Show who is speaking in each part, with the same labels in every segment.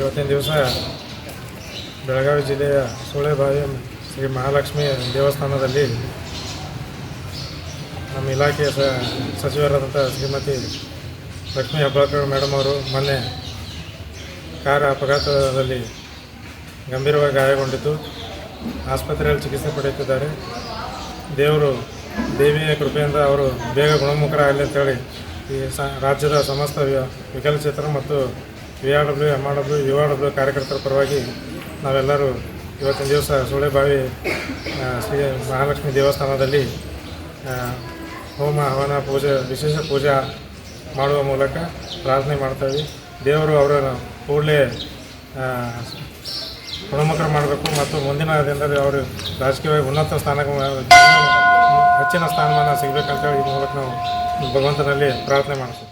Speaker 1: ಇವತ್ತಿನ ದಿವಸ ಬೆಳಗಾವಿ ಜಿಲ್ಲೆಯ ಸೂಳೆಬಾವಿ ಶ್ರೀ ಮಹಾಲಕ್ಷ್ಮಿ ದೇವಸ್ಥಾನದಲ್ಲಿ ನಮ್ಮ ಇಲಾಖೆಯ ಸಚಿವರಾದಂಥ ಶ್ರೀಮತಿ ಲಕ್ಷ್ಮೀ ಹೆಬ್ಬಾಳ್ಕರ್ ಮೇಡಮ್ ಅವರು ಮೊನ್ನೆ ಕಾರ್ ಅಪಘಾತದಲ್ಲಿ ಗಂಭೀರವಾಗಿ ಗಾಯಗೊಂಡಿದ್ದು ಆಸ್ಪತ್ರೆಯಲ್ಲಿ ಚಿಕಿತ್ಸೆ ಪಡೆಯುತ್ತಿದ್ದಾರೆ. ದೇವಿಯ ಕೃಪೆಯಿಂದ ಅವರು ಬೇಗ ಗುಣಮುಖರಾಗಲಿ ಅಂತೇಳಿ ಈ ರಾಜ್ಯದ ಸಮಸ್ತ ವಿಕಲಚೇತನ ಮತ್ತು VRW, MRW, URW ಕಾರ್ಯಕರ್ತರ ಪರವಾಗಿ ನಾವೆಲ್ಲರೂ ಇವತ್ತಿನ ದಿವಸ ಸೂಳೆಬಾವಿ ಶ್ರೀ ಮಹಾಲಕ್ಷ್ಮಿ ದೇವಸ್ಥಾನದಲ್ಲಿ ಹೋಮ ಹವನ ಪೂಜೆ ವಿಶೇಷ ಪೂಜೆ ಮಾಡುವ ಮೂಲಕ ಪ್ರಾರ್ಥನೆ ಮಾಡ್ತೇವೆ. ದೇವರು ಅವರನ್ನು ಕೂಡಲೇ ಗುಣಮುಖರು ಮಾಡಬೇಕು ಮತ್ತು ಮುಂದಿನ ದಿನದಲ್ಲಿ ಅವರು ರಾಜಕೀಯವಾಗಿ ಉನ್ನತ ಹೆಚ್ಚಿನ ಸ್ಥಾನಮಾನ ಸಿಗಬೇಕಂತೇಳಿ ಈ ಮೂಲಕ ನಾವು ಭಗವಂತನಲ್ಲಿ ಪ್ರಾರ್ಥನೆ ಮಾಡ್ತೀವಿ.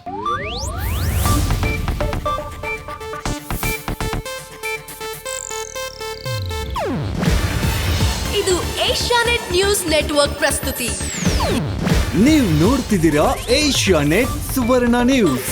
Speaker 2: ಇದು ಏಷ್ಯಾನೆಟ್ ನ್ಯೂಸ್ ನೆಟ್ವರ್ಕ್ ಪ್ರಸ್ತುತಿ.
Speaker 3: ನೀವು ನೋಡ್ತಿದ್ದೀರಾ ಏಷ್ಯಾನೆಟ್ ಸುವರ್ಣ ನ್ಯೂಸ್.